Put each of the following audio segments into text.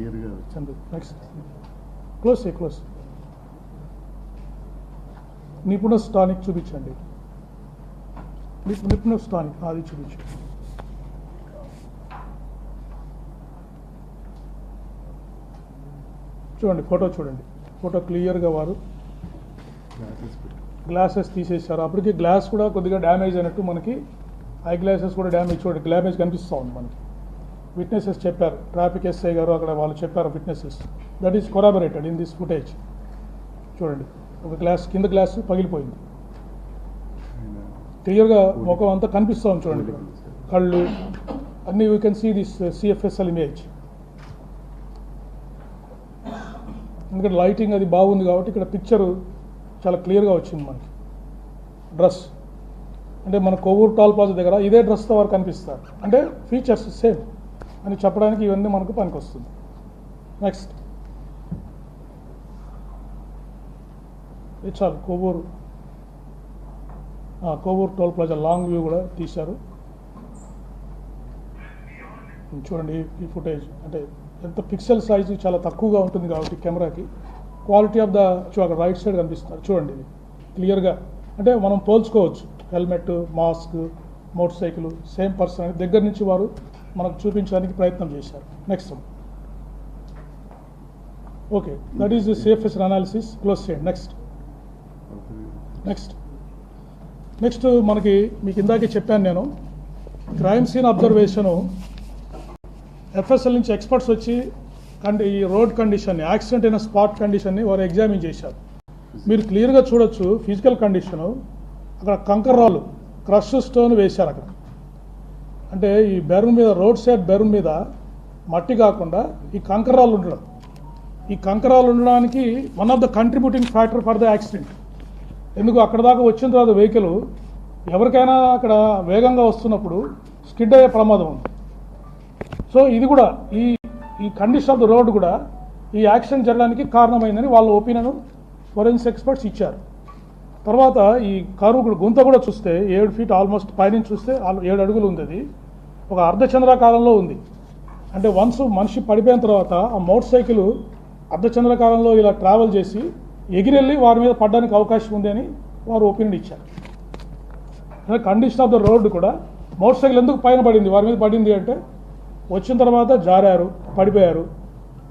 క్లియర్గా Chandu next close నిపుణస్ tonic చూపించండి. నిపుణస్ tonic అది చూపించండి. చూడండి ఫోటో క్లియర్గా వారు గ్లాసెస్ తీసేశారు. అప్పటికి గ్లాస్ కూడా కొద్దిగా డ్యామేజ్ అయినట్టు మనకి ఐ గ్లాసెస్ కూడా డ్యామేజ్ డ్యామేజ్ కనిపిస్తూ ఉంది మనకి. విట్నెసెస్ చెప్పారు, ట్రాఫిక్ ఎస్ఐ గారు అక్కడ వాళ్ళు చెప్పారు witnesses. That is corroborated in this footage. చూడండి ఒక గ్లాస్ కింద గ్లాస్ పగిలిపోయింది. క్లియర్గా ముఖం అంతా కనిపిస్తూ ఉంది చూడండి, కళ్ళు అన్నీ. You can see this CFSL image. ఎందుకంటే లైటింగ్ అది బాగుంది కాబట్టి ఇక్కడ పిక్చరు చాలా క్లియర్గా వచ్చింది మనకి. డ్రెస్ అంటే మన కొవ్వూరు టోల్ ప్లాజా దగ్గర ఇదే డ్రెస్తో వారు కనిపిస్తారు. అంటే ఫీచర్స్ సేమ్ అని చెప్పడానికి ఇవన్నీ మనకు పనికొస్తుంది. నెక్స్ట్ చాలు Kovvur toll plaza long view కూడా తీశారు. చూడండి ఈ ఫుటేజ్ అంటే ఎంత పిక్సెల్ సైజు చాలా తక్కువగా ఉంటుంది కాబట్టి కెమెరాకి క్వాలిటీ ఆఫ్ ద అక్కడ రైట్ సైడ్ కనిపిస్తున్నారు చూడండి. ఇది క్లియర్గా అంటే మనం పోల్చుకోవచ్చు. Helmet, mask, motorcycle same person అని దగ్గర నుంచి వారు మనకు చూపించడానికి ప్రయత్నం చేశారు. Next okay, that is the safest analysis. Close చేయండి. నెక్స్ట్ మనకి మీకు ఇందాకే చెప్పాను నేను, క్రైమ్ సీన్ అబ్జర్వేషను ఎఫ్ఎస్ఎల్ నుంచి ఎక్స్పర్ట్స్ వచ్చి ఈ రోడ్ కండిషన్ని, యాక్సిడెంట్ అయిన స్పాట్ కండిషన్ని వారు ఎగ్జామిన్ చేశారు. మీరు క్లియర్గా చూడొచ్చు ఫిజికల్ కండిషను. అక్కడ కంకర్ రాళ్ళు, క్రష్ స్టోన్ వేశారు అక్కడ. అంటే ఈ బెరూన్ మీద, రోడ్ సైడ్ బెరూన్ మీద మట్టి కాకుండా ఈ కంకర్ రాళ్ళు ఉండడం, ఈ కంకర్ రాళ్ళు ఉండడానికి one of the contributing factor for the accident. ఎందుకు అక్కడ దాకా వచ్చిన తర్వాత వెహికల్ ఎవరికైనా అక్కడ వేగంగా వస్తున్నప్పుడు స్కిడ్ అయ్యే ప్రమాదం ఉంది. సో ఇది కూడా ఈ కండిషన్ ఆఫ్ ద రోడ్ కూడా ఈ యాక్సిడెంట్ జరగడానికి కారణమైందని వాళ్ళ ఒపీనియన్ ఫోరెన్సిక్ ఎక్స్పర్ట్స్ ఇచ్చారు. తర్వాత ఈ కారు గుంత కూడా చూస్తే 7 ఫీట్ ఆల్మోస్ట్ పైనుంచి చూస్తే 7 అడుగులు ఉంది. అది ఒక అర్ధచంద్రాకారంలో ఉంది. అంటే వన్స్ మనిషి పడిపోయిన తర్వాత ఆ మోటార్ సైకిల్ అర్ధచంద్రాకారంలో ఇలా ట్రావెల్ చేసి ఎగిరెళ్ళి వారి మీద పడడానికి అవకాశం ఉంది అని వారు ఒపీనియన్ ఇచ్చారు. కండిషన్ ఆఫ్ ద రోడ్ కూడా మోటార్ సైకిల్ ఎందుకు పైన పడింది, వారి మీద పడింది అంటే వచ్చిన తర్వాత జారారు, పడిపోయారు.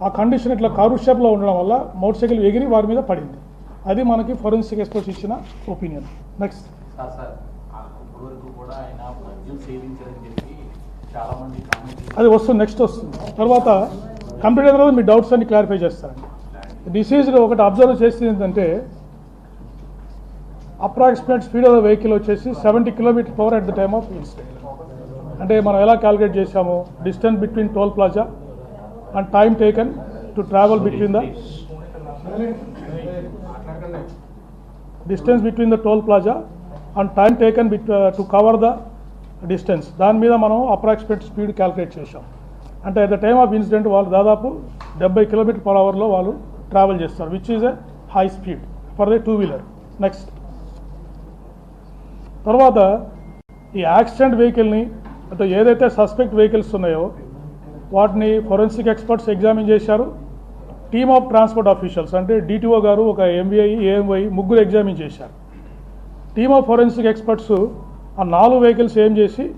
ఆ కండిషన్ ఇట్లా కారు షేప్లో ఉండడం వల్ల మోటార్ సైకిల్ ఎగిరి వారి మీద పడింది. అది మనకి ఫోరెన్సిక్ ఎక్స్పర్ట్స్ ఇచ్చిన ఒపీనియన్. నెక్స్ట్ అది వస్తుంది, నెక్స్ట్ వస్తుంది. తర్వాత కంప్లీట్ అయిన తర్వాత మీ డౌట్స్ అన్ని క్లారిఫై చేస్తారండి. డిసీజ్లో ఒకటి అబ్జర్వ్ చేసింది ఏంటంటే approximate speed of the vehicle వచ్చేసి 70 km/h at the time of incident. అంటే మనం ఎలా క్యాలిక్యులేట్ చేసాము, distance between toll plaza and time taken to travel between the distance between the toll plaza and time taken to cover the distance. దాని మీద మనం approximate speed calculate చేసాం. అంటే at the time of incident వాళ్ళు దాదాపు 70 km/h వాళ్ళు travel చేస్తారు, which is a high speed for the 2-wheeler. Next తర్వాత ఈ యాక్సిడెంట్ వెహికల్ని అంటే ఏదైతే సస్పెక్ట్ వెహికల్స్ ఉన్నాయో వాటిని ఫోరెన్సిక్ ఎక్స్పర్ట్స్ ఎగ్జామిన్ చేశారు. టీమ్ ఆఫ్ ట్రాన్స్పోర్ట్ ఆఫీషియల్స్ అంటే డిటిఓ గారు, ఒక ఎంవీఐ, ఏఎంవై ముగ్గురు ఎగ్జామిన్ చేశారు. టీమ్ ఆఫ్ ఫోరెన్సిక్ ఎక్స్పర్ట్స్ ఆ 4 వెహికల్స్ ఏం చేసి